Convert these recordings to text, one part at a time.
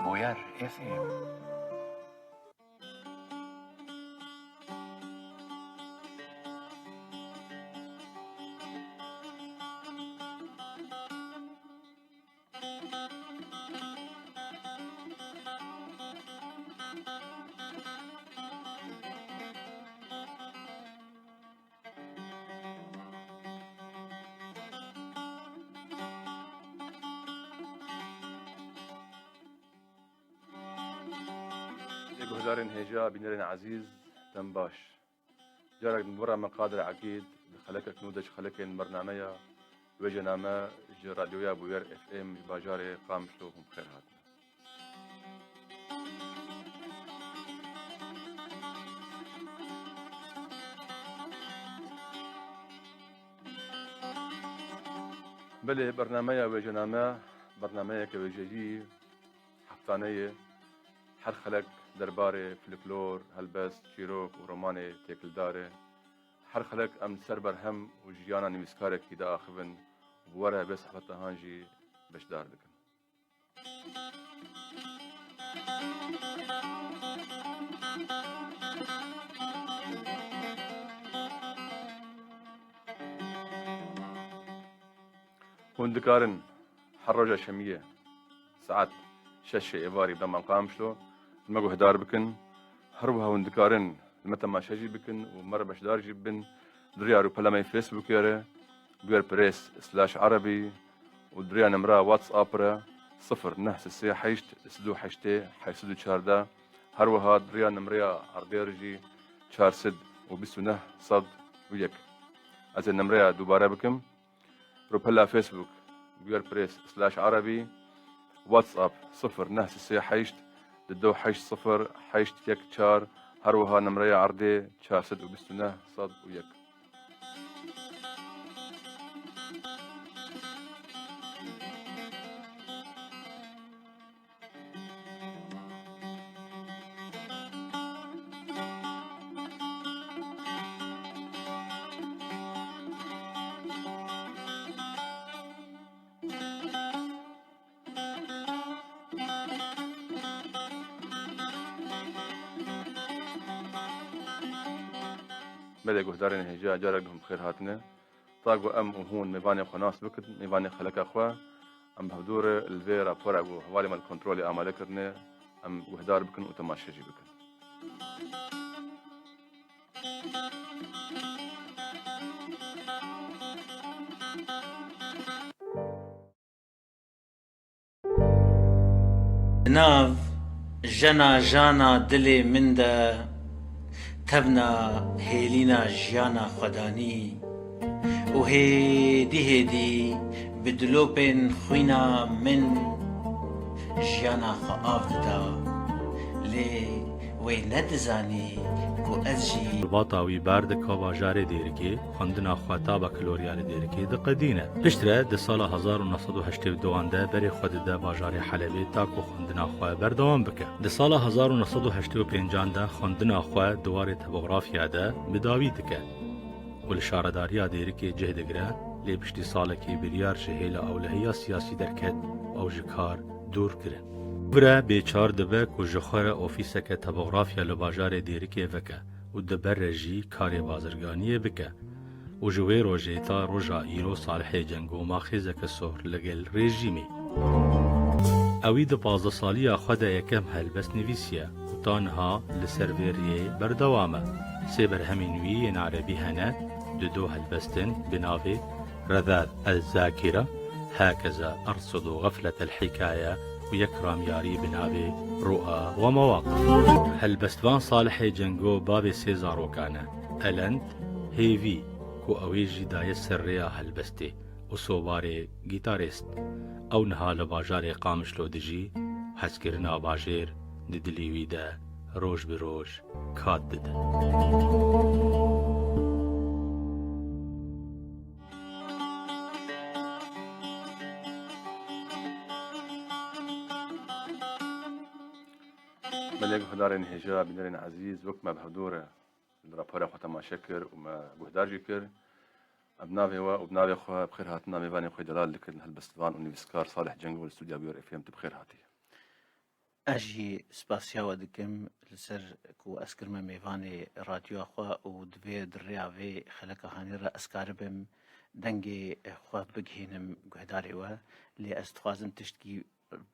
بوير اف ام. جهدارن هجا بنرن عزيز تنباش جارك برا من قادر عقيد خلك نودج خلكن برنامج وجنامه جي راديويا بوير اف ام باجاري قام شلوهم خير هاتنا بله برنامج وجنامه برنامج كوجي حفتانيه هر خلق درباره فلکلور هلبس چیروک و رومانه تکلداره هر خلق ام سر برهم و جیانا نویسکارک ایدا آخوین و وره بس حفظ هانجی بشدار دکن هندکارن حرجه شمیه ساعت شش ایواری بدم مقام شلو المجو هدار بكن هروها وندكارن متى ما شجي بكن ومرة بشدار جبن دريا رو بلا ماي فيسبوك يرى بير بريس سلاش عربي ودريا نمرة واتساب 0 حيشت سدو حيشتي حيسدو شاردا هروها دريا نمرة عرديرجي شار سد وبسونه صد ويك از النمرة دوباره بكم رو بلا فيسبوك بير بريس سلاش عربي واتساب 0 حيشت ددو 80 حيشت 1 هروها نمرية عردي 4 صد ويك بله جهدارن هجا جاركهم خير هاتنا طاقوا ام وهون ميفاني خناس بكت ميفاني خلق اخوا ام بهدور الفيرا فرقوا حوالي مال كنترولي امالكرنا ام جهدار بكن وتماشيجي بكن ناف جنا جانا دلي مندا تبنا هيلينا جيانا خداني وهيدي بدلوبين خوينا من جيانا خافتا لي ويندزاني كو أزجي باطاوي بارد كاباجار ديركي خندنا خواتا بكالوريال ديركي دقدينه بشتره ده سال 1982 ده بري خود ده باجار حلبي تاكو خندنا خوا بردوام بكه ده سال 1985 ده خندنا خوا دوار توغرافيا ده بداوي دكه والشارداريا ديركي جهدگره لي بشتي سالكي بريار شهيلا اولهيا سياسي دركت او جكار دور كرن برا بیچار دبه کو جخوره اوفیسه که توغرافیا لباجار دیرکه وکه و دبر رجی کاری بازرگانیه بکه و جوی روژه تا روژا ایرو صالح جنگو ماخیزه که سور لگل رژیمی اوی ده 15 سالی خود یکم هلبس نویسیه و تانها لسرویریه بردوامه سیبر همینوی ین عربی هنه دو هلبستن بناوی رذاذ الذاكرة هكذا أرصد غفلة الحكاية ويكرم ياري بنابي رؤى ومواقف هلبستوان صالح جنگو باب سيزارو كان ألند هيفي كو أويجي داي السرية هلبستي وصوباري جيتاريست أو نهال باجاري قامش لو دجي حسكرنا باجير ددليوي دا روج بروج كات دده ملك هدارن هجا بنرن عزيز وكما بهدورة الرابورة خوتا ما شكر وما جهدار جكر ابنافي وابنافي خوا بخير هاتنا ميفاني خوي دلال لكن هالبستوان ونيفسكار صالح جنگو الاستوديو بيور اف ام بخير هاتي اجي سباسيا ودكم لسر كو اسكر ما ميفاني راديو اخوا ودفي دريا في خلقا هاني را اسكاربم دنگي خوا بگهينم قهداري و لي استخوازم تشتكي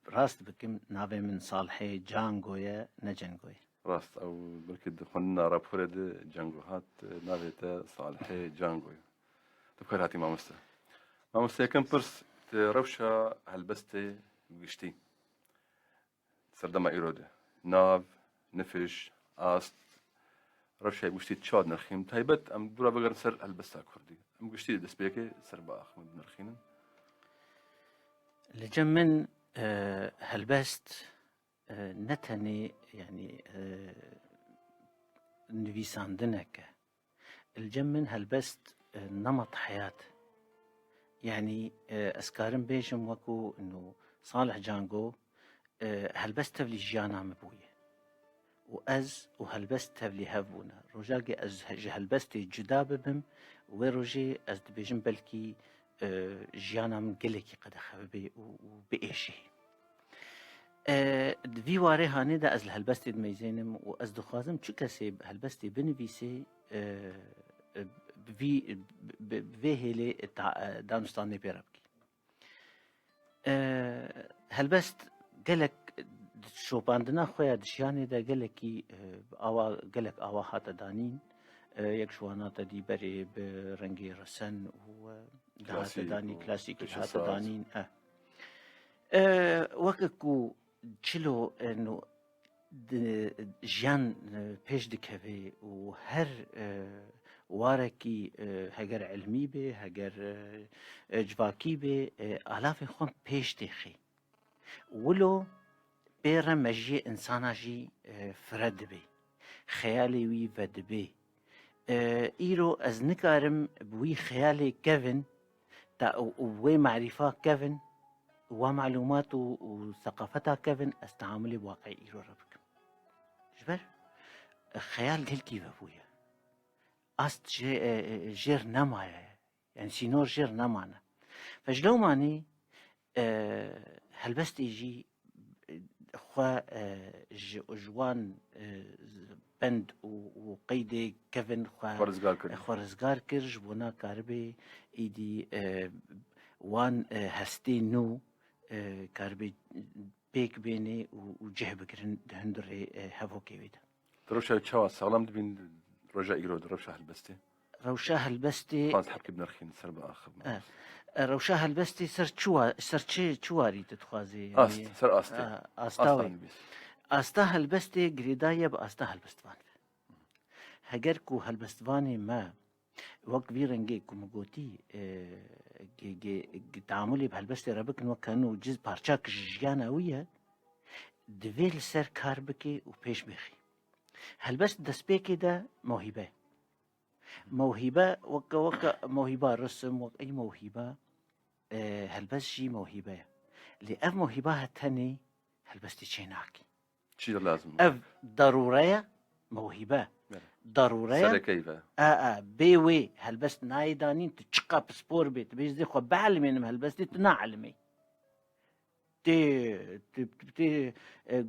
راست بكم ناوي من صالحي جانگويا نجنگويا راست او بركد خلنا رابورد جانجوهات نافيتا صالحي جانجوي تبكر هاتي مامستا كم برس روشا هلبستي وقشتي سردما إيرودة ناف نفش آست روشا وقشتي تشاد نرخيم تايبت أم دورا بقر سر هلبستا كردي أم قشتي دس بيكي سر باخ من نرخينا لجمن هلبست نتني يعني نفيساندنك الجمن هلبست نمط حياة يعني اسكارم بيجم وكو انه صالح جانجو هلبست تبلي جيانا مبوية وأز وهلبست تبلي هبونا رجاقي أز هلبستي جداب بم وروجي أز دبيجم بلكي جيانا من قلكي قد خببي وبإيشي في واري هاني دا أز هلبستي دميزينم وأز دخوازم چو كسي هلبستي بنويسي في هيلي دانستاني بيربكي هلبست قالك شوباندنا خويا دشياني دا قالكي قالك آوا هاتا دانين يك شواناتا دي بري برنجي رسن و هاتا داني كلاسيكي هاتا دانين وككو چلو انه جيان پیش دكوي وهر واركي هجر علمي به هجر جواكي به آلاف خون پیش دخي ولو بير مجي انسانا جي فرد بي خيالي وي ود بي ايرو از نكارم بوي خيالي كيفن تا وي معرفة كيفن ومعلومات وثقافتها كيفن استعاملي بواقعي ايرو ربك جبر خيال قلتي بابويا است جير نمايا يعني سينور جير نمانا فجلو ماني هلبست يجي خوا جوان بند وقيدي كيفن خورزگار كر جبونا كاربي ايدي وان هستي نو كاربي بيك بيني وجه بكرن هندري هفوكي ويدا روشا تشاوا سلام دبين رجا إيرود روشا هلبستي روشا هلبستي خلاص حبكي بنرخين سر باخ روشا هلبستي سر چواري تتخوازي يعني سر استاوي استا هلبستي غريدايا باستا هلبستوان هجركو هلبستواني ما وقت بيرنجي كومغوتي تعاملي بهلبستي ربك وكانوا جزء بارشاك جياناوية دفيل سر كاربكي وبيش بخي هلبست دسبيكي دا موهبة وكا موهبة رسم وكا أي موهبة هلبست جي موهبة لأف موهبة هتاني هلبستي تشيناكي شي لازم أف ضرورية موهبة ضرورية سر كيف بيوي هلبست نايدانين تشقى بسبور بيت بيجدي خو بعلمين هلبستي تنعلمي تي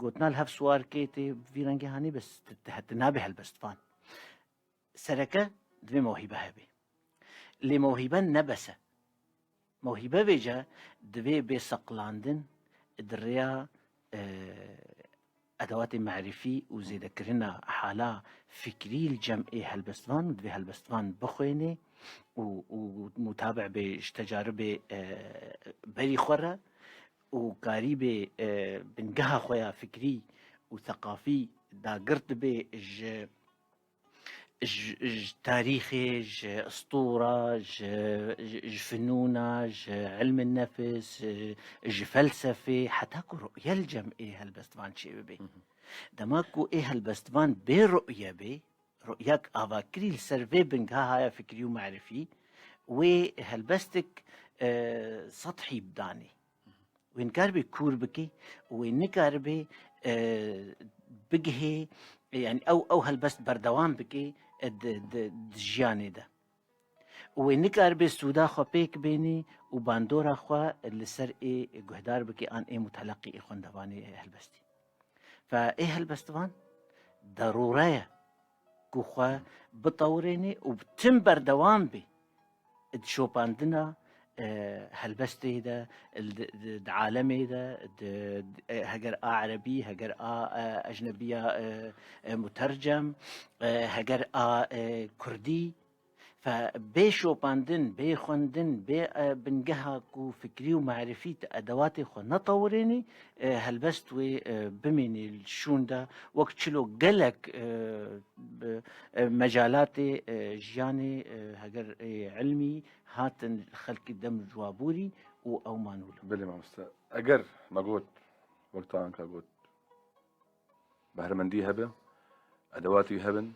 قلتنا لها في سوار كي تي في رنجي هاني بس تنابي هلبستفان سركة دمي موهبة هبي اللي موهبة نبسة موهبة بيجا دبي بسقلاندن دريا أدوات معرفي وزيدكرنا حالا فكري الجمعي هلبستفان ودبي هلبستفان بخويني ومتابع بتجارب بري خورة وقاري بنقها خويا فكري وثقافي دا قرت بي تاريخي اسطورة فنونة علم النفس فلسفة حتى كو رؤية الجمعي هالبستفان شي بي دماكو ايه هالبستفان برؤية بي رؤياك افاكري السرفي بنقها هاي فكري ومعرفي وهالبستك سطحي بداني وين كاربي كور بكي وين كاربي بقهي يعني او هالبست بردوام بكي دجياني ده وين كاربي سودا خو بيك بيني وباندورا خو اللي سر اي قهدار بكي ان اي متلقي اي خوندواني هالبستي فإيه هالبستوان ضرورية كوخا بطوريني وبتنبر دوام بي شوباندنا هالبستي دا عالمي دا هجر عربي هجر أجنبية مترجم هجر كردي فبي شوباندن بي خوندن بي بنجها كو فكري ومعرفي ادواتي خو نطوريني هالبستوي بميني الشون دا وقت شلو قلق مجالاتي جياني هجر علمي هاتن خلق الدم جوابوري او مانولا بلي ما مست اگر ما قلت وقت عنك قلت بهرمندي هبه ادواتي هبن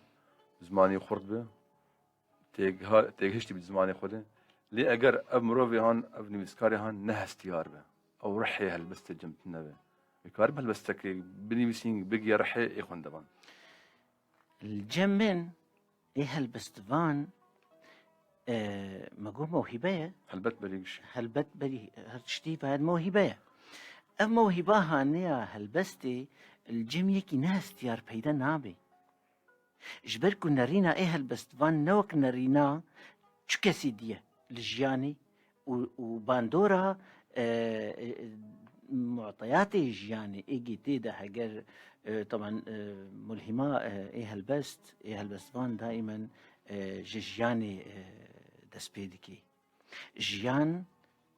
زماني خرد به تيجهشتي بزماني خوده لي اگر اب مروفي هان اب نويسكاري هان نه استيار به او رحي هالبست جمتنا به بكار بهالبستك بنيسين بقي رحي يخون دبان الجمن ايه هالبستفان مقول موهبه هالبت بريقش هالبت بري هالشتي بعد موهبه ام موهبه هانيا هالبستي الجم يكي ناس تيار بيدا نابي جبركو نرينا ايه هالبستفان نوك نرينا تشكسي ديه الجياني وباندورا معطياتي جياني ايجي تيدا هجر طبعا ملهمة ايه هالبست ايه هالبستفان دائما جياني دسبيدكي جيان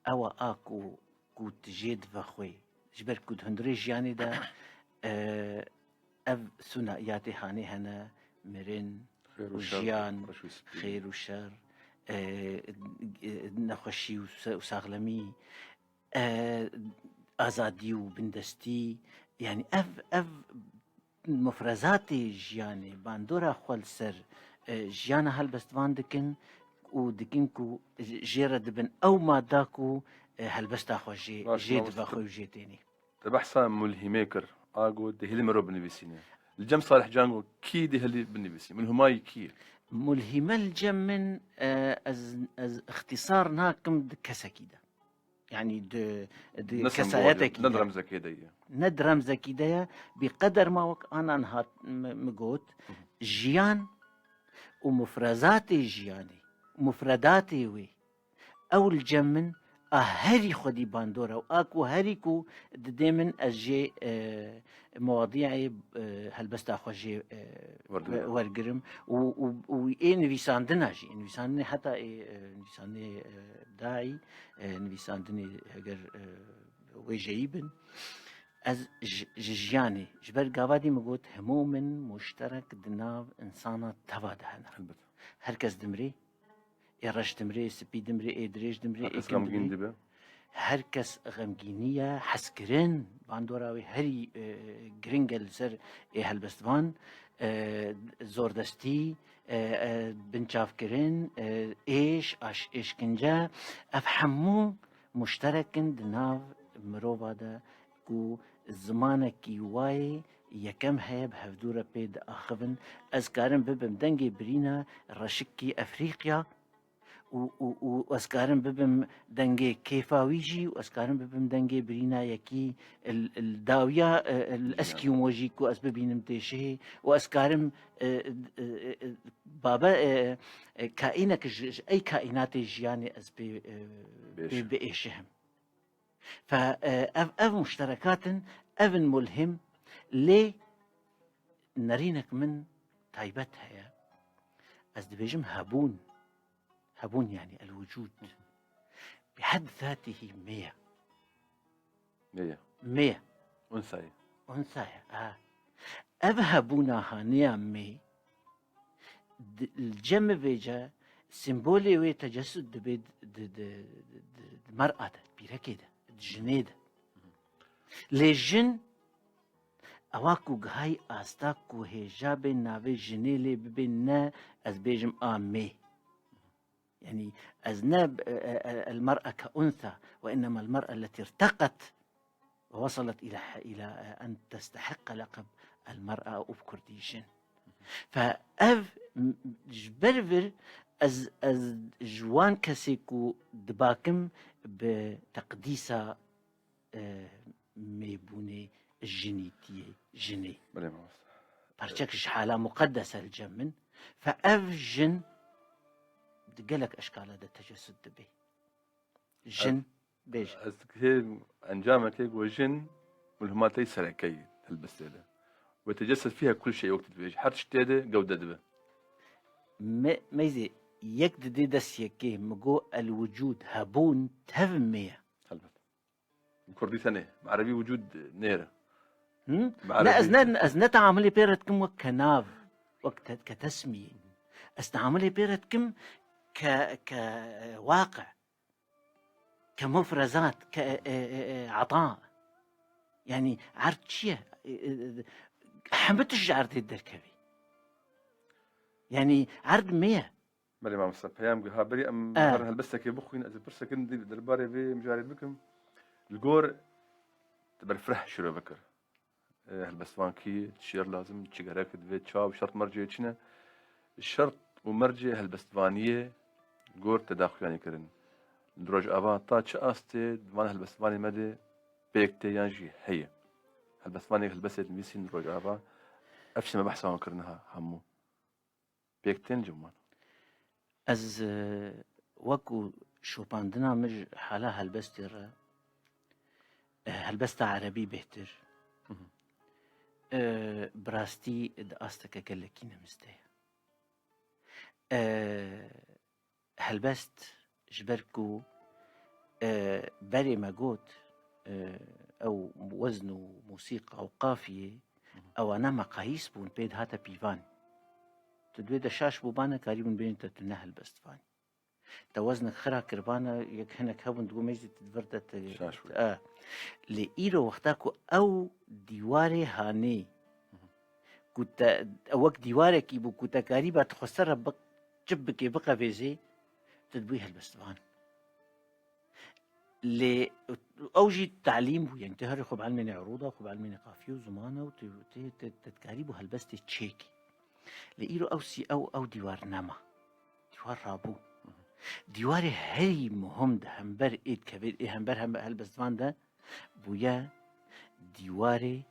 او اكو كو تجيد فخوي جبركو هندري جياني دا اف ثنائياتي هاني هنا مرن وجيان خير وشر نخشي وساغلمي ازادي وبندستي يعني اف مفرزاتي جياني باندورا خول سر جيانا هالبستوان دكن ودكنكو جيرد بن او ما داكو هالبستا خو جيد باخو جيتيني تبحثا ملهميكر اقول دهلي مرو بنبيسيني الجم صالح جانجو كي دهلي بنبيسي من هماي كي ملهمة الجم من از اختصار ناكم كسكيدا يعني كسايتك ندرم زكيدية ندرم زكيدية بقدر ما وك انا نهات مقوت جيان ومفرزاتي جياني مفرداتي وي او الجمن هري خدي باندورا واكو هريكو دائما اجي مواضيعي هالبستا خوجي ورقرم وايه نفيساندنا جي نفيساندني حتى ايه نفيساندني ابداعي نفيساندني هجر وجيبن از جياني جبر قاوادي مقوت هموم مشترك دناف انسانة تفادهنا هركز دمري يرش دمري سبي دمري اي دريج دمري اي غمجين دبه هركس غمجينية حسكرين باندوراوي هري جرينجل سر اي هالبستوان زور دستي بنشاف كرين ايش ايش كنجا افهمو مشتركن دناف مروفا دا كو زمانك يواي يكم هي بهفدورة بيد اخفن ازكارن ببم دنجي برينا رشكي افريقيا واسكارن ببم دنجي كيفاويجي واسكارن ببم دنجي برينا يكي الداوية الاسكيوموجي كو اسببين متشي واسكارن بابا كائنك اي كائنات جياني اسبي بإيشهم فاف مشتركات افن ملهم ليه نرينك من تايبتها يا ازدبيجم هبون يعني الوجود بحد ذاته مية أنثى أذهبونا هانيا مي الجمع بيجا سيمبولي وي تجسد بيد المرأة بيركيدا الجنيدة لجن اواكو هاي استاكو هجاب نافي جنيلي ببنا از بيجم مي يعني أذناب المرأة كأنثى وإنما المرأة التي ارتقت ووصلت إلى أن تستحق لقب المرأة أو بكرديشن فأف جبرفر از جوان كسيكو دباكم بتقديسة ميبوني الجنيتية جني بله مامۆستا برشكش حالة مقدسة الجمن فأف جن قالك أشكال هذا التجسد به جن بيج ez hê encamekê gojin mulhimatê serekeyî helbestê de ويتجسد فيها كل شيء وقت تبيج حتى شتيده جودة دبه ميزي يك دي دس يكي مجو الوجود هبون تهمية هلبت كردي ثانية بعربي وجود نيرة لا أزنت عملي بيرت كم وكناف وقت كتسمية استعملي بيرت كم كواقع كمفرزات كعطاء يعني عرض شيء حمتش عرض الدركبي يعني عرض مية بلي ما مصاب بيام جها بري أم هر هلبستك يبخين إذا برسك إندي درباري بي مجاري بكم الجور تبر فرح شروع بكر هلبستوان كي تشير لازم تشجرك تبيت شاب شرط مرجع شنا الشرط ومرجع هلبستوانية جور تداخل يعني كرن دروج أبا تاتش أستي دمان هلبستواني مدى بيكتي ينجي هي هلبستواني هلبست الميسين دروج أبا أفش ما بحثوا عن كرنها همو بيكتين جمان از وكو شوباندنا مج حالها هلبستر هلبستا عربي بهتر براستي دقاستك كلكينا مستيا هلبست جبركو بري ما قوت او وزن وموسيقى او قافية او انا مقاييس بون بيد هاتا بيفان تدويد شاش بوبانا قريبا بين تتنهل بستفاني توزنك خرا كربانا يك هناك هون تقول مجد تدفردت شاش لإيرو وقتاكو او ديواري هاني كنت اوك ديوارك يبو كنت قريبا تخسر بق جبك بقى فيزي تدويها البستفان لي اوجي التعليم بو يعني تهري خب علمني عروضه خب علمني قافيه وزمانه وتتقاربو هلبستي تشيكي لإيرو أوسي أو ديوار نما ديوار رابو ديواري هري مهم ده همبر إيد كبير إيه همبر هالبستفان ده بويا ديواري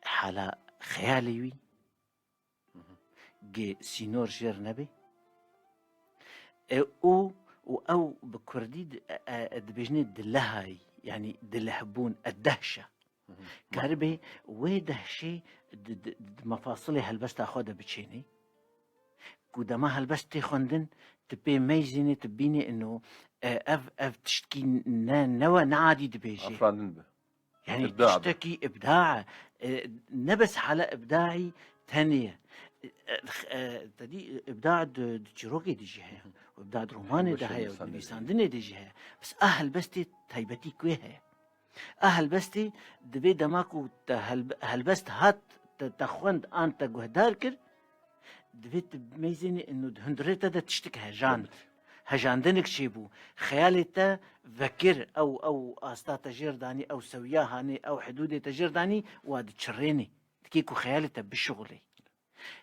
حالا خياليوي جي سينور جير نبي أو بكردي دبجني دلهاي يعني دلهبون الدهشة كاربي ويدهشي مفاصلي هلبست أخوذها بتشيني كودا ما هلبست خندن تبي ميزيني تبيني إنه أف تشتكي نوا نعادي دبيجي أفراد به يعني إبداع تشتكي إبداع نبس على إبداعي ثانية تدي إبداع تشيروكي دي جهة وإبداع روماني ده هي وليساندني دي جهة بس أهل بستي تايبتي كويها أهل بستي دبي دماكو هلبست هات تخوند أنت جهدار كر دبي تميزني إنه دهندريتا ده تشتك هجان دنك شيبو خيالتا ذكر أو أستا تجير داني أو سويا هاني أو حدود تجير داني واد تشريني تكيكو خيالتا بالشغلي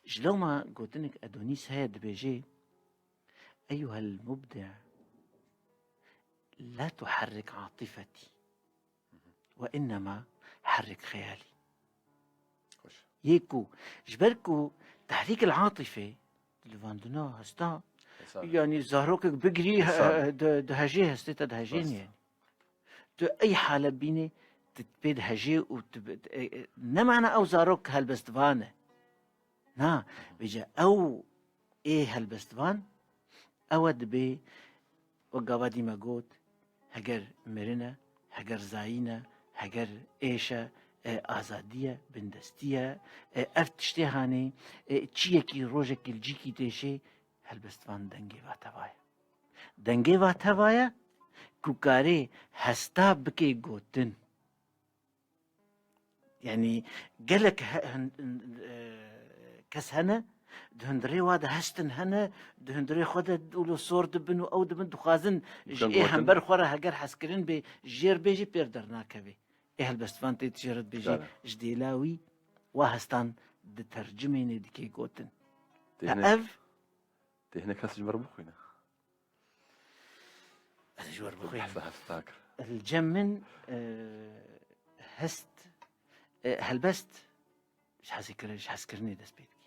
جلو ما قلتلك أدونيس هاي دبيجي أيها المبدع لا تحرك عاطفتي وإنما حرك خيالي يكو جبركو تحريك العاطفة لفاندنا هستا يعني زهروك بقري دهجي هستيتا دهجين يعني تو أي حالة بيني تتبيد هجي نمعنا أو زهروك هالبستفانة نا بيجا أو إيه هالبستفان أو دبي وقابادي ما قوت هجر مرنا هجر زاينة هجر إيشا آزادية بندستية أفتشتي هاني تشيكي روجك الجيكي تيشي هلبستوان دنگي واتوايا كوكاري هستا بكي قوتن يعني قالك كس هنا دهندري وادا هستن هنا دهندري خدا دولو صور دبنو او دبن دخازن ايه همبر خورا هگر حسكرين بي جير بيجي بيردرنا كبي ايه البستفان تيجرت بيجي جديلاوي وهستان دترجميني دكي قوتن تأف هنا كاس جمر بخينا جمر بخينا الجمن هست هلبست ايش حذكرني دست بيتكي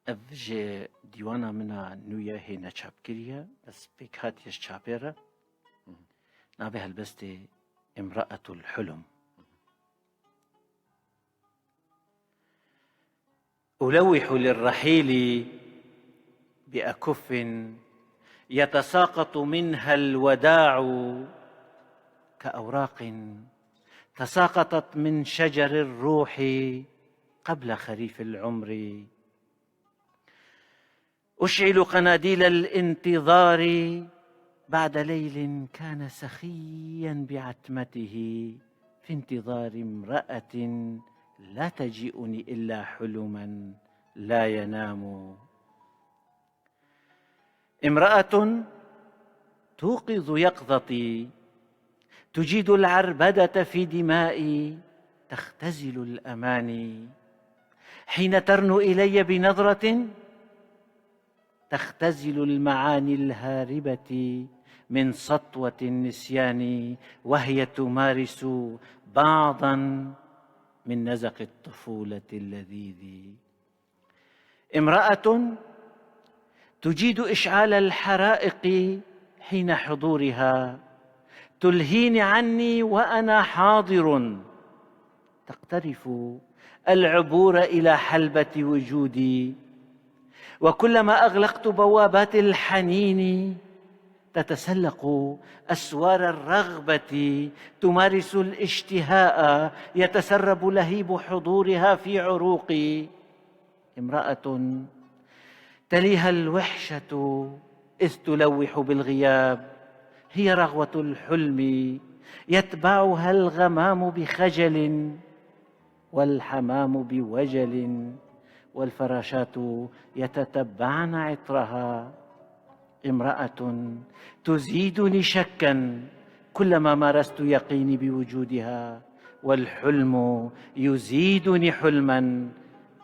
افجي ديوانا منا نويا هي نشاب كريا بس بيكات يش شابيرا نابي هلبستي امرأة الحلم. ألوح للرحيل بأكف يتساقط منها الوداع كأوراق تساقطت من شجر الروح قبل خريف العمر. أشعل قناديل الانتظار بعد ليل كان سخيا بعتمته في انتظار امرأة لا تجيئني إلا حلما لا ينام. امرأة توقظ يقظتي تجيد العربدة في دمائي تختزل الأماني حين ترنو إلي بنظرة تختزل المعاني الهاربة من سطوة النسيان وهي تمارس بعضا من نزق الطفولة اللذيذ. امرأة تجيد إشعال الحرائق حين حضورها تلهيني عني وأنا حاضر تقترف العبور إلى حلبة وجودي وكلما أغلقت بوابات الحنين تتسلق أسوار الرغبة تمارس الاشتهاء يتسرب لهيب حضورها في عروقي. امرأة تليها الوحشة إذ تلوح بالغياب هي رغوة الحلم يتبعها الغمام بخجل والحمام بوجل والفراشات يتتبعن عطرها. امرأة تزيدني شكا كلما مارست يقيني بوجودها والحلم يزيدني حلما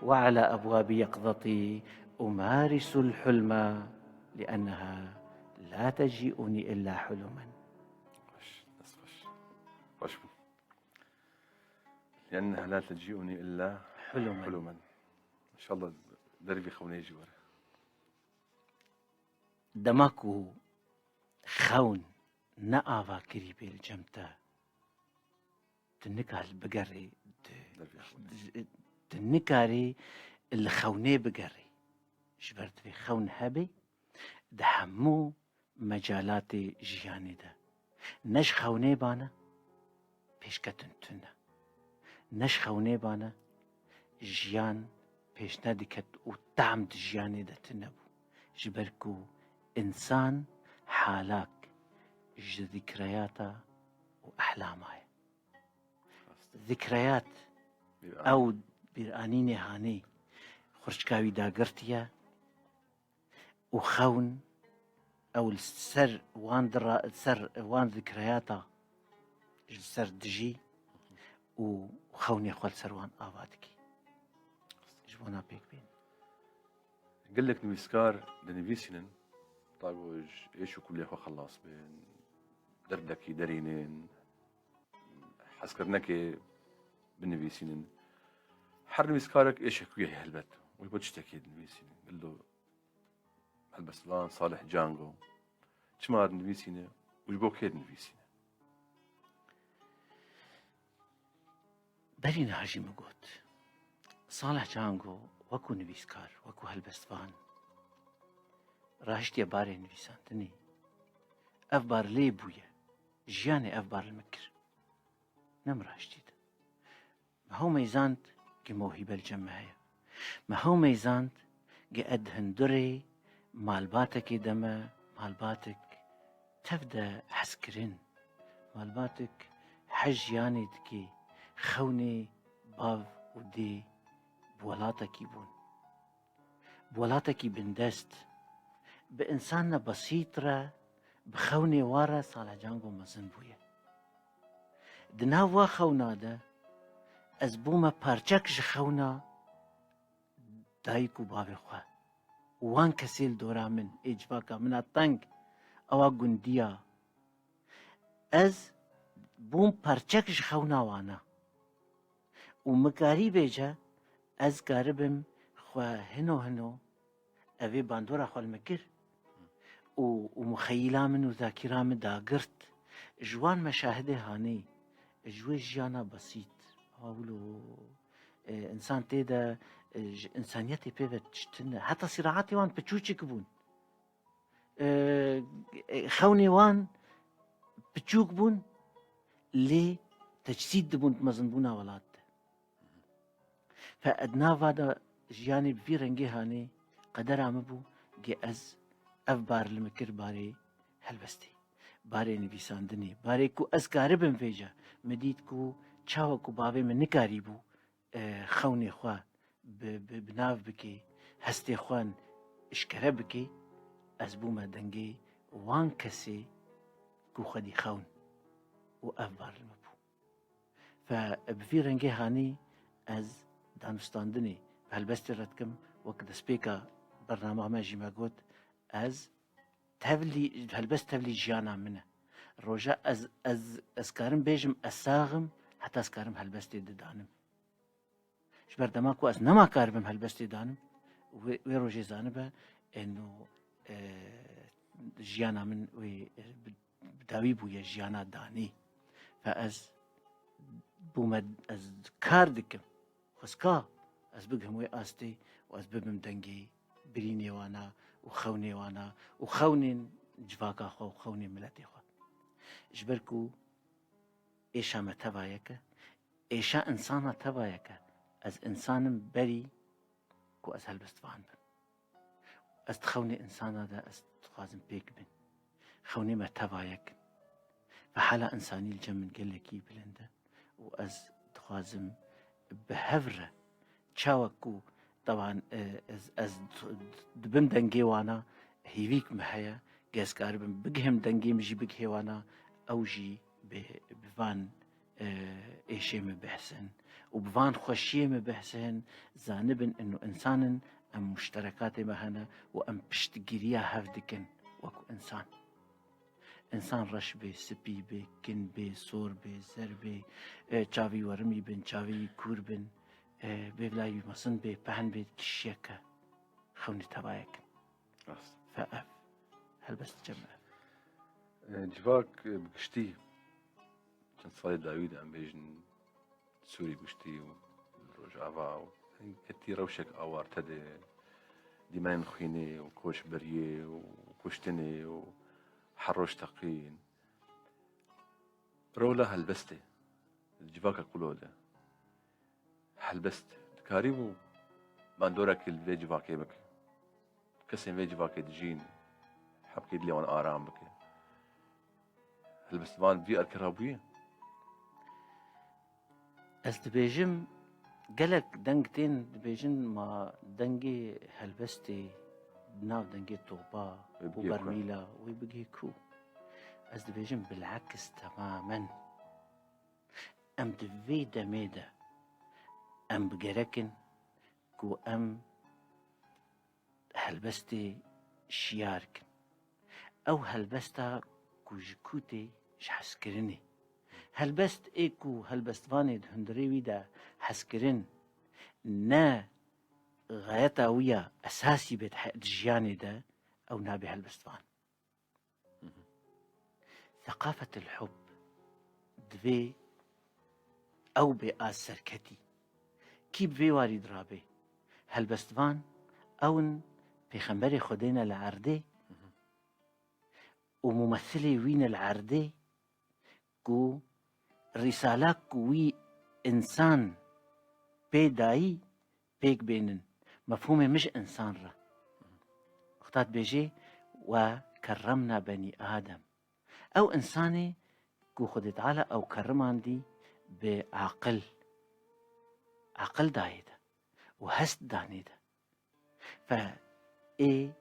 وعلى أبواب يقظتي أمارس الحلم لأنها لا تجيئني إلا حلما. خوش لأنها لا تجيئني إلا حلما. إن شاء الله دربي خوني جوار دماكو خون نقافا كريبي الجمتا تنكال بقري تنكاري اللي خوني بقري جبرت في خون هبي دحمو مجالات جياني ده نش خوني بانا پیش کتنتونه نش خوني بانا جيان پیش ندكت وطعم جياني ده تنبو جبركو إنسان حالاك ذكرياته وأحلامه ذكريات أو بيرانيني هاني خرشكاوي داقرتيا وخون أو السر وان السر وان ذكرياته السر دجي وخوني خوال سروان آبادكي جبونا بيك بين قال لك نويسكار دنيفيسينن طاقوج ايشو كل اخو خلاص بين دردكي درينين حسكرناكي بنيفيسينن حر نويسكارك ايش كويه هلبت ويبوتش تاكيد نويسينن قال له هلبسلان صالح جانجو تشمار نويسينه ويبو كيد نويسينه برينا هاجي مقوت صالح جانجو وكو نويسكار وكو هلبستفان راهشتي باري نويسانتني أفبار لي بويا جياني أفبار المكر نم راهشتي ده ما هو ميزانت كي موهبة الجمعية ما هو ميزانت كي أدهندري مالباتك دما مالباتك تبدأ حسكرين مالباتك حج ياني دكي خوني باف ودي بولاتكي بون بولاتكي بندست بإنساننا بسيطرة بخوني وارا صالح جانجو مزن بويا دناوا خونا ده از بوما پارچک جخونا دایکو باوی خواه وان كسيل دورا من إجفاكا من الطنق أو قنديا از بوم پرچکش خونا وانا و مکاری بیجا از کاربم خوا هنو اوی باندورا خوال مکر و مخیلا من و ذاکرا من داگرت جوان مشاهده هاني جوي جيانا بسيط هاولو انسان تيدا انسانيتي بيبت تشتنا حتى صراعاتي وان بتشوشك بون خوني وان بتشوك بون لي تجسيد بون مزن بونا ولاد فأدنا فادا جياني بفي رنجي هاني قدر عمبو جي از اف بار المكر باري هلبستي باري نویساندنی باري کو از کاربم فيجا مديد کو چاو کو بابي من نکاری بو خوني خوا بناف بكي هستي خوان اشكره بكي از بو ما دنگي وان كسي کو خدي خون و اف بار المبو فبفي رنجي هاني از دانستاندني هلبستي ردكم وقت سبيكا برنامج ما جيما قوت از تبلي هلبس تبلي جيانا منه روجا از كارم بيجم اساغم حتى از كارم هلبس دانم شبر دماكو از نما كاربم هلبس دانم وي روجي زانبه انه جيانا من وي بداوي بويا جيانا داني فاز بومد از كار دكم خسكا از بقهم وي استي واز ببم دنگي بريني وانا وخوني وانا وخونين جواكا خو وخوني ملتي خو جبركو ايشا ما تبايك ايشا انسانا تبايك از انسان بري كو از هلبستوان بن از تخوني انسانا دا از تخازم بيك بن خوني ما تبايك فحالا انساني الجمن قلكي بلنده واز تخازم بهفره تشاوكو طبعا از دبم دنگي وانا هيويك محيا جاز كاربم بقهم دنگي مجي بقهي وانا اوجي بفان ايشي مبحسن وبفان خوشي مبحسن زانبن انه انسان ام مشتركات مهنا وام بشتقيريا هفدكن وكو انسان رش بي سبي بي كن بي صور بي زر بي چاوي ورمي بن چاوي كور بن بيبلاي مصن بي بحن بي كشيكا خوني تبايك فأف هل بس تجمع جواك بقشتي كان صالي داوود عم بيجن سوري بقشتي ورجعوا كتير روشك اوار تدي ديمان خويني وكوش بريه وكوشتني وحروش تقين رولا هلبستي جواك قولوله هلبست كاريبو باندورك الفيجي فاكي بك كسين فيجي فاكي دجين حبكي لي وان آرام بك هلبست فان في الكرابوية از دبيجم قالك دنگتين دبيجن ما دنگي هلبستي ناو دنگي طوبا وبرميلا ويبقي كو از دبيجم بالعكس تماما ام دفي دميدا ام بقركن كو ام هلبستي شياركن او هلبستا كو جكوتي شحسكرني هلبست ايكو هلبست فاني هندري ويدا حسكرن نا غايتا ويا اساسي بيت جياني دا او نابي هلبست فان ثقافة الحب دفي او بآس سركتي كيب في وارد رابي هلبستفان اون پیغمبر خدينا العردي وممثلي وين العردي كو رسالة كوي انسان بيداي بيك بينن مفهومه مش انسان را اختات بيجي وكرمنا بني ادم او انساني كو خد تعالى او كرمان دي بعقل عقل دايدا وهست دانيدا فا اي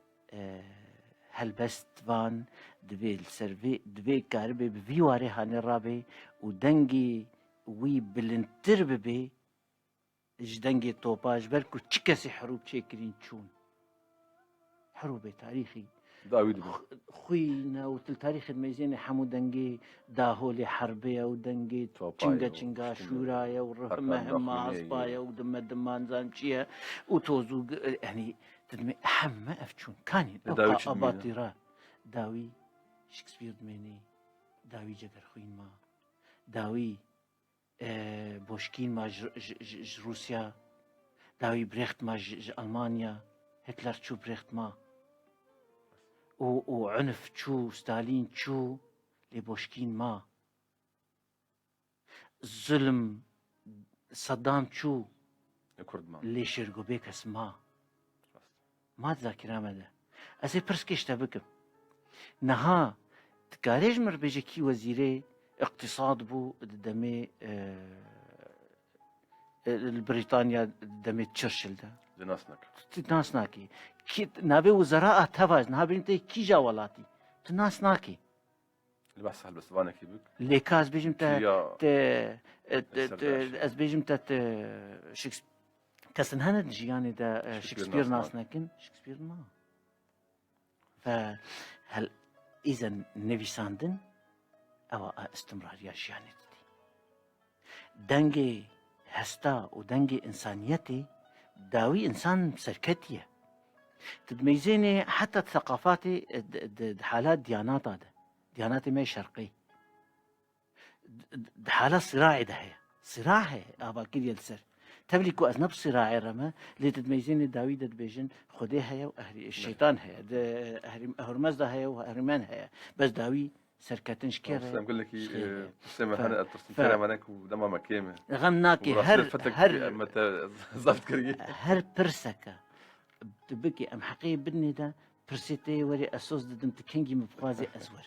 هلبست فان دبي السرفي دبي كاربي بفي واري هاني رابي ودنجي وي بلنتر ببي جدنجي طوباج بركو تشكسي حروب تشيكرين تشون حروب تاريخي داوود بن خوينا وتل تاريخ الميزين حمو دنجي داهولي حربية ودنجي توبايا تشنجا وشتنجا شورايا أركان ورهمة داخلية. عصبايا دمان زانشيا وتوزو يعني تدمي حما أفتشون كاني داوي شو دمينا؟ أباطرة داوي شكسبير دميني داوي جگر خوين ما داوي بوشكين ما روسيا داوي بريخت ما ألمانيا هتلر شو بريخت ما وعنف شو ستالين شو لبوشكين ما الظلم صدام شو كرد مان اللي شرقو بيك اسما ما تذاكر ماذا أزي برسكيش تبكم نها تكاريج مربيجي كي وزيري اقتصاد بو دمي البريطانيا دمي تشرشل ده جناسنك تناس ناكي كي نابي وزراء تفاز نابي انت كي جاولاتي تناس ناكي اللي بحث بس وانا كيبك ليكاز بيجم تا كيا از بيجم تا شكسبير كسن هند جياني دا شكسبير ناس ناكن شكسبير ما فهل اذا نفيساندن او استمرارية جياني دي دنجي هستا ودنجي انسانيتي داوي انسان سركتيه تدميزيني حتى ثقافاتي حالات ديانات هذا دياناتي ما شرقي حالات صراعي ده هي صراع هي ابا كيل يلسر تبليكو اذنب صراعي رما اللي تدميزيني داوي بيجن خدي هي واهري الشيطان هي هرمز ده هي وهرمان هي بس داوي سركتنش كير نقول لك سامح انا ترسم كلام منك ودما مكيمه غمناكي هر متى زفت كريه هر برسكه تبكي ام حقي بدني ده برسيتي وري اسوس دم تكنجي مفوازي ازور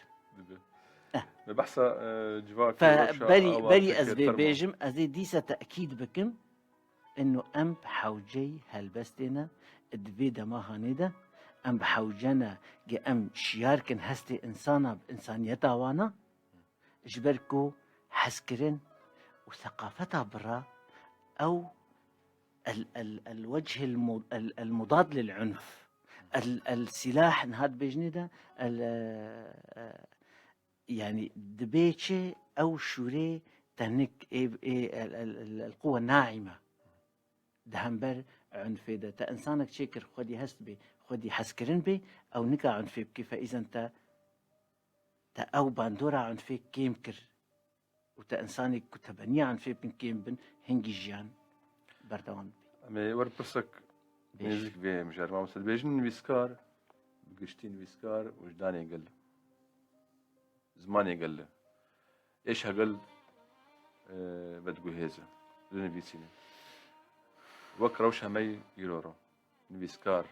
بحثة جواك فبري ازبي بيجم ازي ديسة تأكيد بكم انه ام بحوجي هالبستنا ادبي دما هانيدا ام بحوجنا جي ام شياركن هستي انسانا بانسانيتا وانا جبركو حسكرن وثقافتها برا او الوجه المضاد للعنف السلاح نهاد بجنيدا يعني دبيتشي او شوري تهنك القوة الناعمة دهنبر عنفي ده تا انسانك شكر خدي هست بي خدي حسكرن بي او نكا عنفي بكي فاذا انت تا او باندورا عنفي كيمكر وتا انسانك كتبنية عنفي بن كيم بن هنجي جيان بردوان بي ورد برسك ميزيك بي مجار ما مسل بيجن ويسكار بقشتين ويسكار وجداني قل زماني قل ايش هقل بدقو هيزة لون بيسيني وك روش همي يرورو نويسكار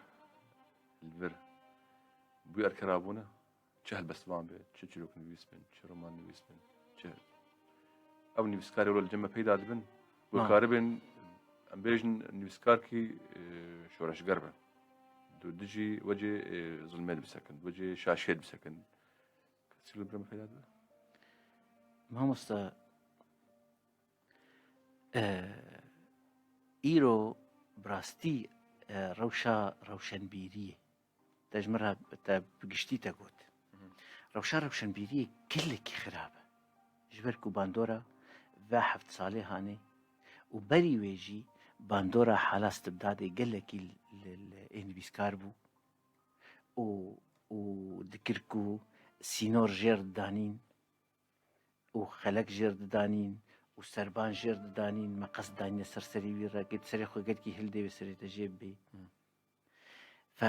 البر بيار كرابونا شهل بسوان بي تشلوك نويسبن شرومان نويسبن شهل او نويسكار يقولوا الجمع بيدا دبن وكاربن ام بيجن نويسكاركي شورش قربة دو دجي وجه ظلمات بسكن وجه شاشات بسكن كسيلو برم بيدا دبن ما مستا إيرو براستي روشنبيرية تجمرها بقشتي تقول روشنبيرية كلك خرابة جبركو باندورا واحد صالح هاني وبري ويجي باندورا حالا استبدادي قلك الانبيس كاربو وذكركو سينور جيرد دانين وخلق جيرد دانين وسربان جيرد دانين ما قصد دانيا سرسري ويرا قد سري خو قد كي هلدي بسري تجيب بي ف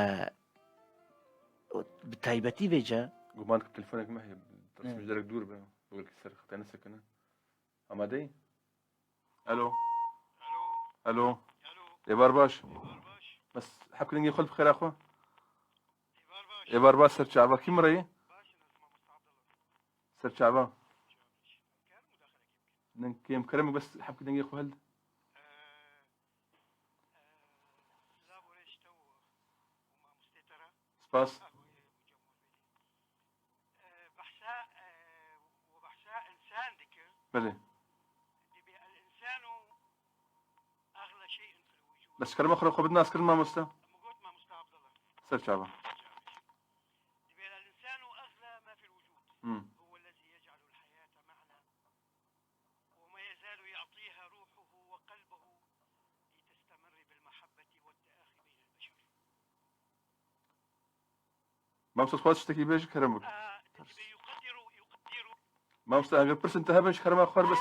بتايبتي بيجا قمانك بتلفونك ما هي ترسم جدارك دور بقى بقول لك سر خطينا سكنة عمادي الو الو يا برباش بس حكوا لي خلف بخير اخو يا برباش سر شعبا كي مري سر شعبا كيم كلامك بس حبك دنيا اخو هل سباس وبحساء انسان ذكر بلي الانسان اغلى شيء في الوجود بس كلام اخر اخو بدنا اسكر ما مستا مقوت ما مستعبد الله سر شعبا هو الذي يجعل الحياة معنا وما يزال يعطيها روحه وقلبه لتستمر بالمحبة والتآخي بين البشر. ما مستخدمات تشتكي بيش كرمك يقدر ما مستخدم برس انتهى بيش كرم أخر بس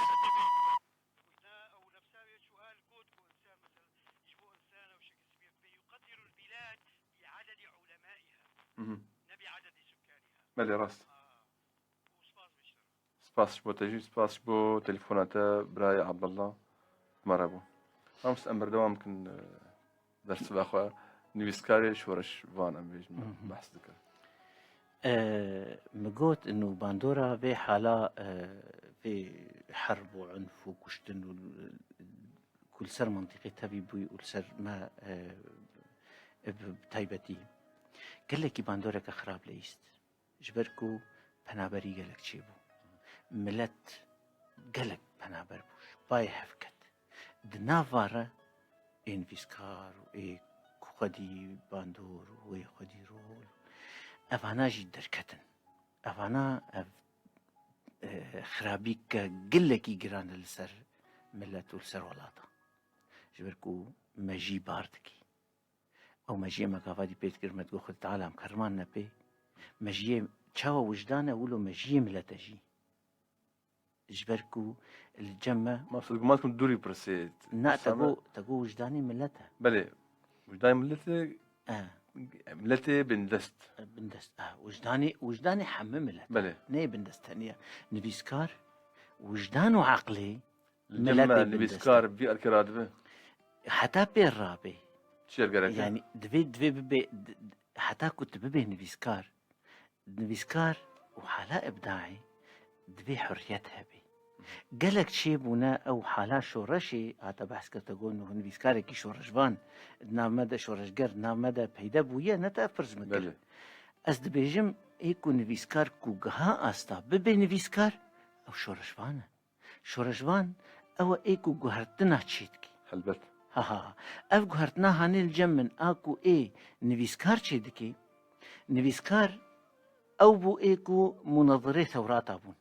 أو نفسه سؤال كود إنسان مثلا يجبو إنسان أو شكسبير يقدر البلاد بعدد علمائها نبي عدد سكانها. مالي راست وسباس بشر. سباس بو تجي سباس بو تليفوناته براي عبد الله مرابو ما مستأمر دوام يمكن درس باخوا نويسكاري شورش فان ام بيج بحث ذكر مقوت انه باندورا في حالة في حرب وعنف وكشتن كل سر منطقة تبي بوي كل سر ما بتايبتي قال لك باندورا كخراب ليست جبركو بنابري قال لك شيبو ملت قال لك بنابر بوش باي حفكت دنافارا ان فيسكار واي خدي باندور واي خدي رول افانا جي دركتن افانا خرابيك قلكي جران السر ملت والسر ولاطا جبركو مجي باردكي او مجي مكافادي بيت كرمت قو خد تعالى كرمان نبي مجي تشاوى وجدانه ولو مجي ملتجي جبركو الجمة ما صدق ما تكون دوري برسيت نا تقو وجداني ملتها بلي وجداني ملتي بندست بندست وجداني حمم ملتها بلي ني بندست ثانية نفيسكار وجدانه عقلي لما نبيسكار بي الكرادبه حتى بيرابي تشير قرأت يعني دفي ببي حتى كنت ببي نفيسكار وحالا إبداعي دفي حريتها بي قالك شي بنا او حالا شورشي هذا بحث كرت اقول انه نفيسكاري كي شورشبان نام مدى شورشجر نام مدى بيدا بويا نتا فرز مكر أزد بيجم إيكو نفيسكار كوجها أستا ببي نفيسكار أو شورشوان أو إيكو جهرتنا تشيدكي حلبت ها أف جهرتنا هني الجمن أكو إيه نفيسكار تشيدكي نفيسكار أو بو إيكو منظري ثورات أبون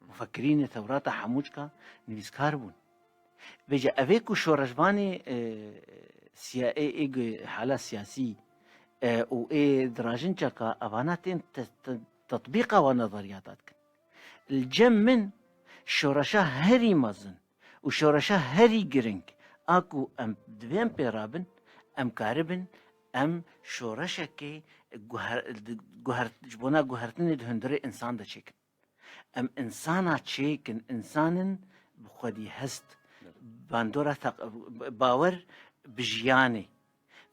مفكرين ثورات حموجكا نفيسكار بون بيجا أفيكو شورشواني إيه حالة سياسي وإيه دراجن شكا أفاناتين تطبيقها ونظرياتك الجمن شورشا هري مزن وشورشا هري جرينج أكو أم دوين بيرابن أم كاربن أم شورشا كي جبونا جوهرتني دهندري إنسان دا شيكن أم إنسانا شيكن إنسان بخدي هست باندورا باور بجياني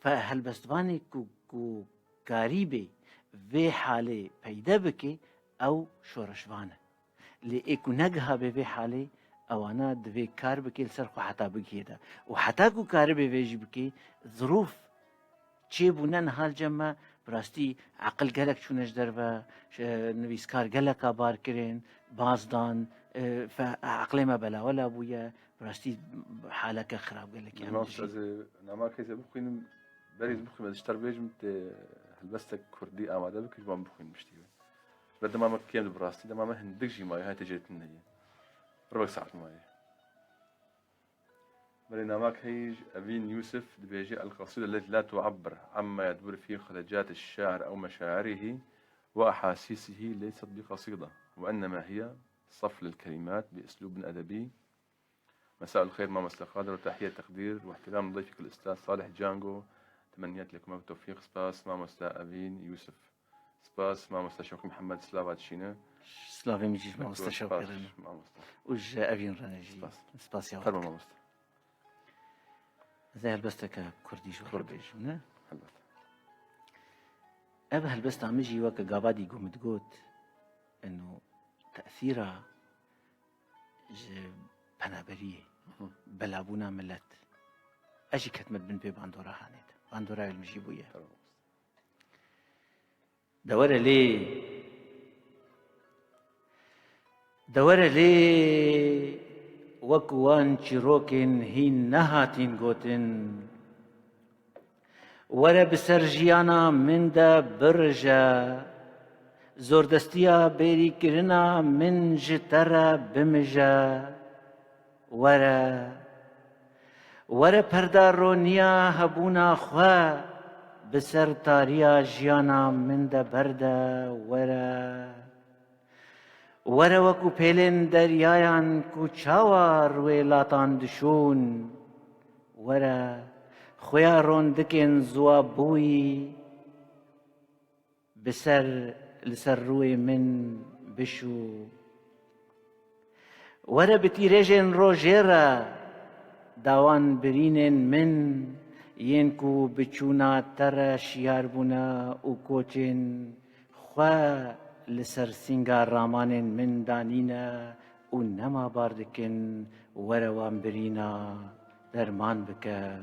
فهالبستواني كو قريبه في حاله پیدا بكي او شورشوانه لإيكو نجها بفي حاله او انا دفي كار بكي لسرخو حتى بكي دا وحتى كو كار بفيجي بكي ظروف تشيبونن هالجمع براستي عقل قالك شو نجدر با نويسكار قالك بار كرين بازدان فعقلي ما بلا ولا ابويا براستي حالك خراب قالك يعني ما كيف بخين بريز بخين اشتر بيج مت هلبستك كردي آماده بكش ما بخين مشتي بعد ما كيم براستي لما ما هندقجي ماي هاي تجيت لنا هي ربع ساعة ماي برينا ماك هيج أبين يوسف دبيجي القصيدة التي لا تعبر عما يدور في خلجات الشاعر أو مشاعره وأحاسيسه ليست بقصيدة وإنما هي صف للكلمات بأسلوب أدبي. مساء الخير ماما استقادر وتحية تقدير واحترام ضيفك الأستاذ صالح جانجو. تمنيات لكم بالتوفيق. سباس ماما استاذ أبين يوسف. سباس ماما استاذ شوقي محمد سلافات شينا سلافي ميجيش ماما استاذ شوقي وج أبين رنجي سباس يا خربا ماما استاذ زي هلبستك كردي شو كردي نه هلبت أبا هلبست عم يجي وقت قابادي قومت قوت إنه تأثيرها بنابرية بلابونا ملت أجي كتمت بن بي باندورا هانيت باندورا المجيبوية دورة لي وكوان شيروكين هين نهاتين قوتن ورا بسرجيانا من دا برجا زوردستیا بیری کرنا من جتر بمجا وره پردارونیا هبونا خوا بسر تاریا جیانا من ده برده وره وکو پیلن دریایان کو چاوا روی لاتان دشون وره خویا روندکن زوا بوی لسر روی من بشو وره بتیرجن روژیرا داوان برینن من ینکو بچونا تر شیار بونا و کوچن خواه لسر سنگا رامانن من دانینا و نما باردکن وره وان برینا درمان بکه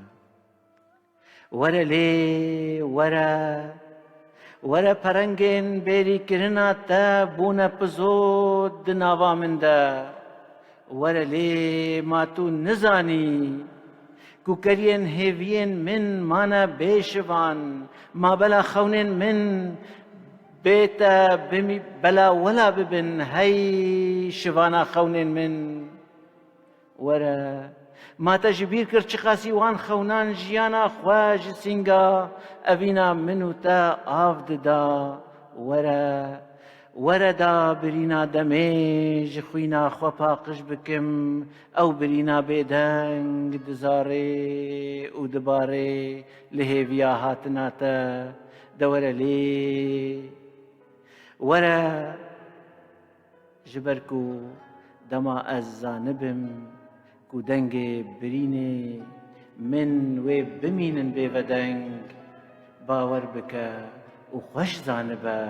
وره پرنگن بیری کرنا تا بونا پزود ناوا من ده وره لی ما تو نزانی کو کرین هیوین من مانا بیشوان ما بلا خونن من بیتا بمی بلا ولا ببن هی شوانا خونن من وره ما تجبیر کرد چقاسی وان خونان جیانا خواج سنگا اوینا منو تا آفد دا وره دا برینا دمیج خوینا خوا پاقش بکم او برینا بیدنگ دزاره و دباره لهیویا هاتنا تا دوره لی وره جبرکو دما از زانبم کو دنگ برینه من و بمینن بیودنگ باور بکه و خوش زانبه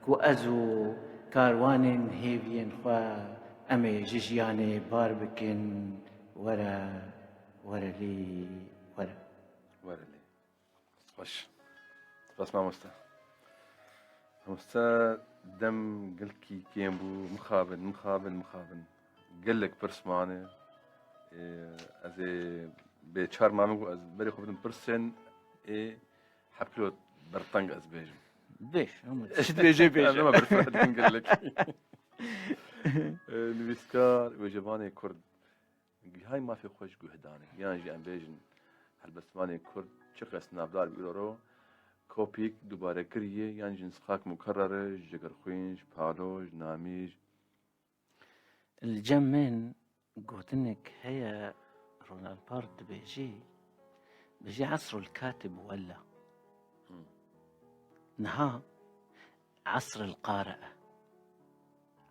کو ازو کاروانن هیوین خواه امی ججیانه بار بکن وره لی خوش بس ما مستا دم قلكي كيمبو مخابن قال لك برسمانه از به چهار مامگو از بری خوبتن پرسن حبلو برطنگ از بیجم بیش ايش بيجي انا ما برفرد نقول لك نويسكار وجباني كرد هاي ما في خوش جهداني يعني جي ام بيجن هالبسماني كرد شقس نابدار بيقولوا كوبيك دوباره كريه يعني جنس خاك مكرره جگر خوينج بالوج ناميج الجمين قوتنك هي رونالد بارد بيجي عصر الكاتب ولا نها عصر القارئ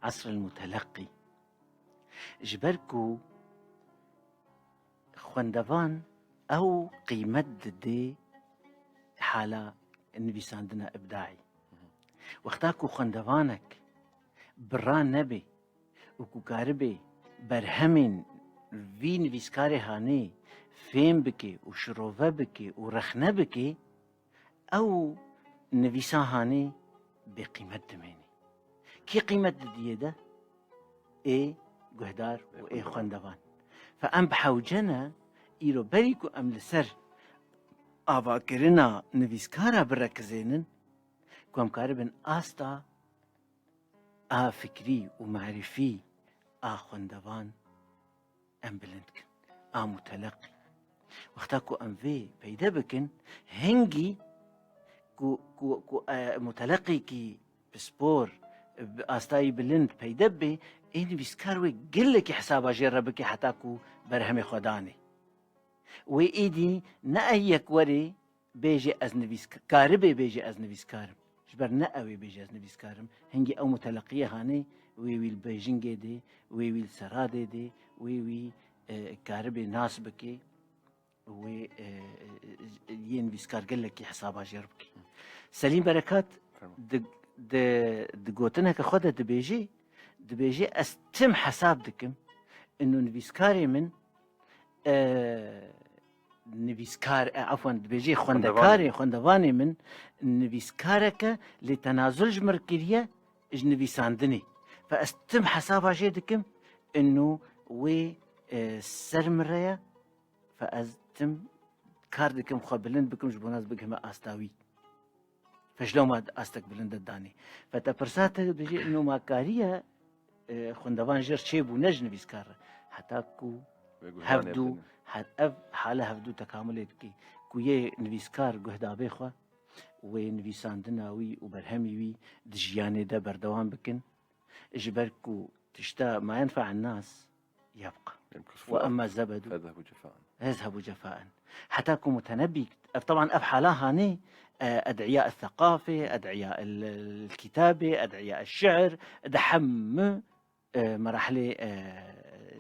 عصر المتلقي جبركو خواندوان او قيمت دي حالة النبي عندنا ابداعي واختاكو خواندوانك بران نبي وكو كاربي برهمين في نویسکاری هاني فهم بكي وشروفه بكي ورخنه بكي او نویسا هاني بقيمة دميني كي قيمة دي ده ايه قهدار وايه خواندوان فام بحوجنا ايرو بريكو ام لسر آواكرنا نویسکارا بركزينن كوام كاربن آستا فكري ومعرفي خواندوان ام بلندكن متلقي وقتاكو ام في بيدا بكن هنجي كو متلقي كي بسبور استاي بلند بيدا بي اني بيسكاروي قلك حسابا جربك حتاكو برهم خداني وإيدي نأيك وري بيجي أزنبيس كاربي بيجي أزنبيس كارم جبر نأوي بيجي أزنبيس كارم هنجي أو متلقية هاني ويويل بيجنجي دي ويويل سرادي دي ويوي كاربي ناس بكي و ين بيسكار قلك حسابها جربكي سليم بركات دقوتنا كخدة دبيجي استم حساب دكم انه نبيسكاري من نبيسكار عفوا دبيجي خوندواني من نبيسكارك لتنازل جمركيريا اجنبيساندني فاستم حسابها جي دكم انه و سرمريا فازتم كاردكم خبلن بكم جبوناز بكم استاوي فشلون ما استك بلند الداني فتبرسات بيجي انه ماكاريه خندوان جر شيبو نجن بيسكار حتاكو هفدو حاله هفدو تكامل بكي كويه نفيسكار جهدا بيخوا ونفيساندنا وي وبرهمي وي دجياني ده بردوان بكن اجبركو تشتا ما ينفع الناس يبقى واما الزبد يذهب جفاء حتاكو متنبي طبعا افحالها هاني ادعياء الثقافه ادعياء الكتابه ادعياء الشعر دحم مراحل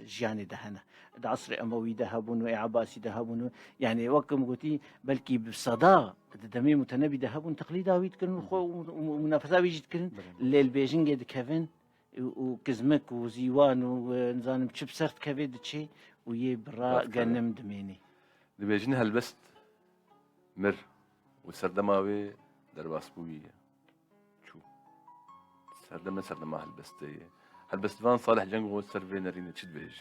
جياني دهنا عصر اموي ذهبون وعباسي ذهبون يعني وكم قلتي بلكي بصدى دمي متنبي ذهبون تقليداوي تكن ومنافساوي تكن الليل بيجينج دكافن وكزمك وزيوان ونزانم تشب سرت كافيد تشي ويي برا جنم دميني دبيجين هلبست مر وسردماوي درباس بوية شو سردما هلبستي هلبست فان صالح جنگو سرفينرين تشد بيج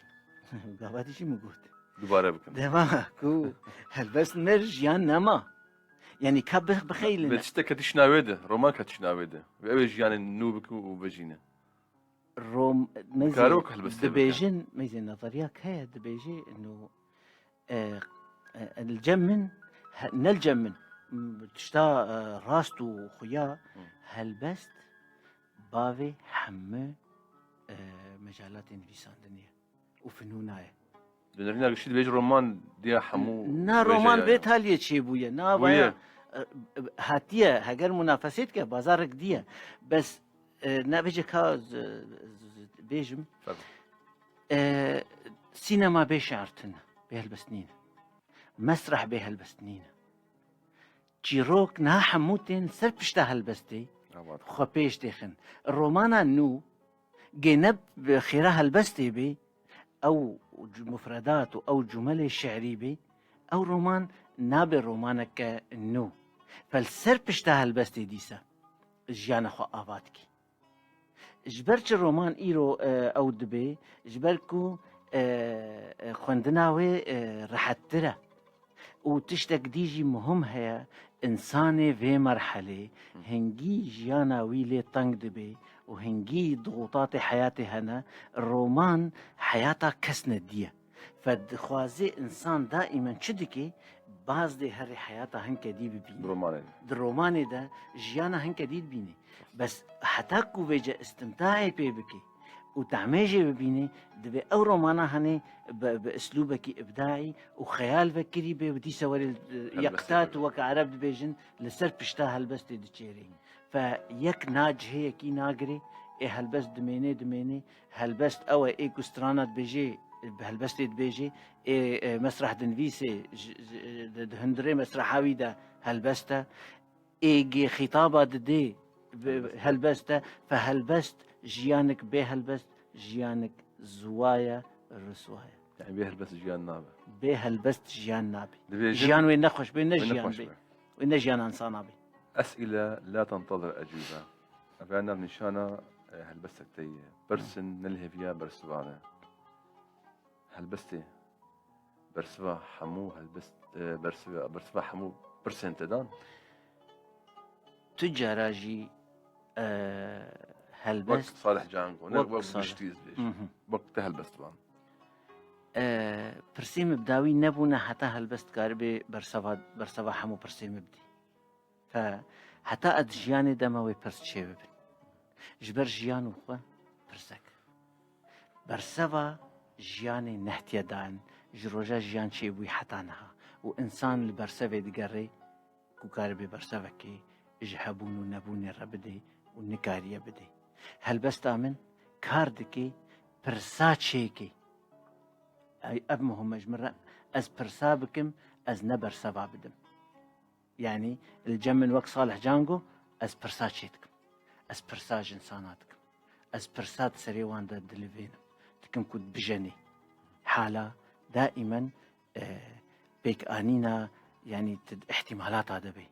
قاباتي شي موجود دوباره بكم دماكو هلبست مرجيان نما يعني كبخ بخيلنا بتشتك تشناويده رومان كتشناويده بيجي يعني نوبك وبجينا روم كاروك هلبست دبيجن ميزي نظرياك هي دبيجي انه الجمن نلجمن تشتا راستو خويا هلبست بافي حمى مجالات انفيساندنية وفنوناية دنرينا قشيد بيجي رومان دي حمو نا رومان بيت هالية شي بويا نا بويا هاتية هاجر منافسات كه بازارك ديه بس نا بيجي كاز بيجم سينما بيشعرتنا بهالبسنين مسرح بهالبسنين جيروك نا حموتين سر بشتا هالبستي خو بيش تخن الرومانا نو جنب خيرا هالبستي بي او مفردات او جمل شعري بي او رومان نابي رومانك نو فالسر بشتا هالبستي ديسا جيانا خو آبادكي جبرش الرومان ايرو او دبي جبركو خوندناوي رحتره وتشتك ديجي مهم هي انساني في مرحله هنجي جيانا ويلي طنق دبي وهنجي ضغوطات حياتي هنا الرومان حياتها كسنة ديه فدخوازي انسان دائما شدكي باز دي هري حياتها هنك دي ببيني الروماني ده جيانا هنك دي ببيني بس حتاكو بيجا استمتاعي بيبكي وتعميجي ببيني دبي او رومانا هني باسلوبك ابداعي وخيال فكري بدي سوار يقتات وكعرب دبيجن لسر بشتا هلبست دتشيري فيك ناج هي كي ناغري هلبست دميني هلبست او ايكو سترانات بيجي بهلبست بيجي مسرح دنفيسي هندري مسرحاوي ده هلبسته ايجي خطابه دي هلبسته فهلبست جيانك بهلبست جيانك زوايا الرسوايا يعني بهلبست جيان نابي بهلبست جيان نابي جيان وين نخش بين جيان بي وين جيان انسان نابي اسئله لا تنتظر اجوبه ابانا بنشانه هلبستك تي برسن نلهي فيها برسوانا هلبستي برسوا حمو هلبست برسوا حمو برسنت دان تجاراجي هلبست وقت صالح جانجو وقت بشتيز ليش وقت هلبست بان برسيم بداوي نبونا حتى هلبست كاربي برسوا حمو برسيم بدي فحتى ادجياني دموي برس شيبن جبر جيانو خو برسك برسوا جياني نحتيا دان جروجا جيان شيبوي حتانها وانسان البرسفه دقري كوكاربي برسفكي اجحبون ونبوني ربدي والنكارية بدي هل بس تامن كاردكي برسات شيكي اي اب مهم مجمرة از برسابكم از نبر سبا بدم يعني الجمن وقت صالح جانجو از برسات شيتكم از برساج انساناتكم از برسات سريوان دا دليفين تكم كود بجني حالة دائما بيك آنينا يعني احتمالات هذا بي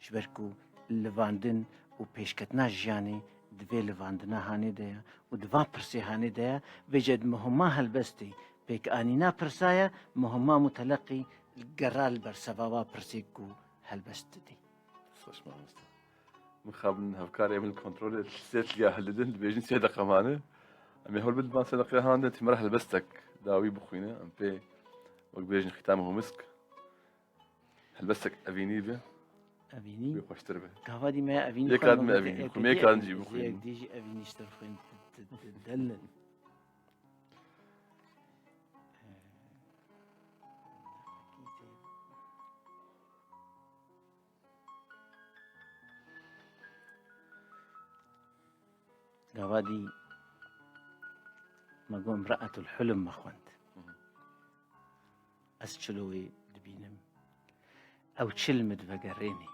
شبركو لفاندن وبيشكتنا جياني دفي لفاندنا هاني ديا ودفا برسي هاني ديا بجد مهما هلبستي بيك آنينا برسايا مهما متلقي القرال برسبابا برسيكو هلبست دي مخاب من هفكار يعمل كنترول سيت يا هلدن بيجن سيدا قمانه أمي هول بد ما صدق يا هاند أنت مرة هلبستك داوي بخوينا أم بي وقت بيجن ختامه مسك هلبستك أفيني به أبيني بيخوش تربه كهوادي ما أبيني يك لازم أبيني خو ميك لازم نجيب خوين ديجي أبيني اشترخين تدلل كهوادي ما قوم امرأة الحلم ما خوند أسشلوي دبينم أو تشلمد فقريني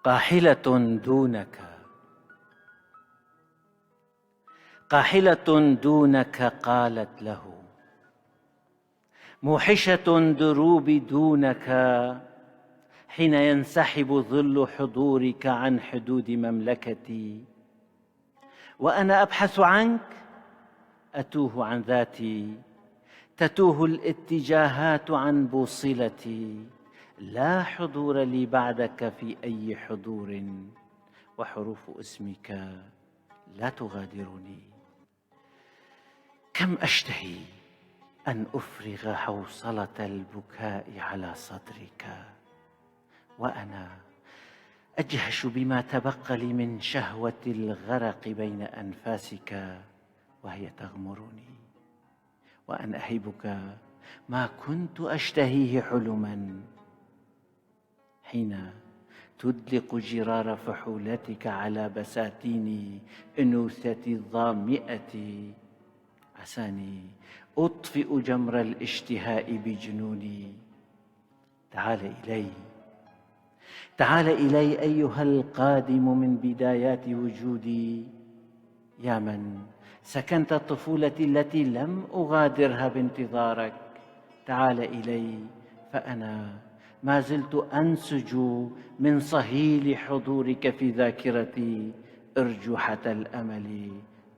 قاحلة دونك قاحلة دونك قالت له موحشة دروب دونك حين ينسحب ظل حضورك عن حدود مملكتي وأنا أبحث عنك أتوه عن ذاتي تتوه الاتجاهات عن بوصلتي لا حضور لي بعدك في أي حضور وحروف اسمك لا تغادرني كم أشتهي أن أفرغ حوصلة البكاء على صدرك وأنا أجهش بما تبقى لي من شهوة الغرق بين أنفاسك وهي تغمرني وأن أهبك ما كنت أشتهيه حلما حين تدلق جرار فحولتك على بساتين أنوثتي الظامئة عساني أطفئ جمر الاشتهاء بجنوني تعال إلي تعال إلي أيها القادم من بدايات وجودي يا من سكنت طفولتي التي لم أغادرها بانتظارك تعال إلي فأنا ما زلت أنسج من صهيل حضورك في ذاكرتي أرجحة الأمل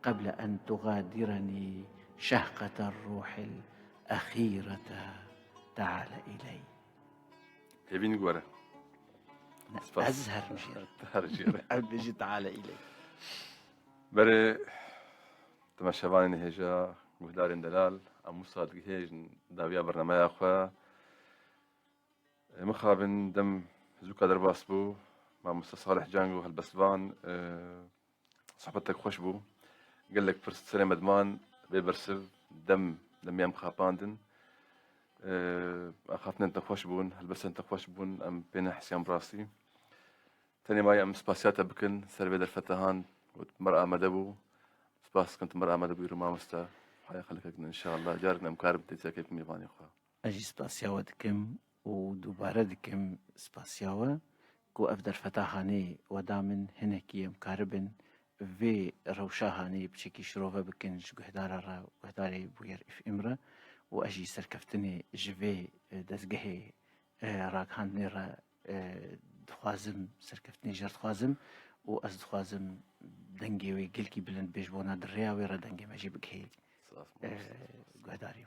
قبل أن تغادرني شهقة الروح الأخيرة تعال إلي يبين قوله أزهر مشير تهرجير بيجي تعال إلي بري تماشاباني هجا مهدارين دلال أم مصادق هيج داويا برنامج أخوة مخابن دم زوكا درباس بو مع مستر صالح جانجو هالبسبان صحبتك خوش بو قال لك فرصة سلام مدمان بيبرسل دم يام خاباندن أخافنا أنت خوش بون هالبس أنت خوش بون أم بين حسيان براسي تاني ما أم سباسياتا بكن سربي در فتهان مرأة مدبو سباس كنت مرأة مدبو يرما مستا حيا خليك إن شاء الله جارنا مكارب تتاكيف ميباني خوا أجي سباسياوا دكم ودوباره دكم سباسياوا كو أفدر فتاحاني ودامن هنكي مكاربن في روشاهاني بشكي شروفا بكن جهدارا وهداري بوير إف إمرا وأجي سركفتني جفي دزگهي راكهان نيرا دخوازم سركفتني جرد خوازم وأز دخوازم دنگي وي قلكي بلند بيجبونا دريا ويرا دنگي ماجي بكهي جهداري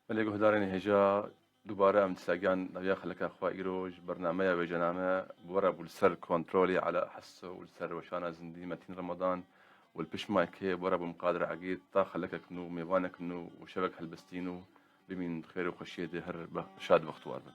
ملي جهدارين هجا دوباره ام تساقان نبيا خلك اخوا ايروج برنامج وجنامه بورا بالسر كنترولي على حسه والسر وشانا زندي متين رمضان والبشما كي بورا بمقادر عقيد طا خلك كنو ميوانك كنو وشبك هالبستينو بمين خير وخشيه هر شاد وقت واربن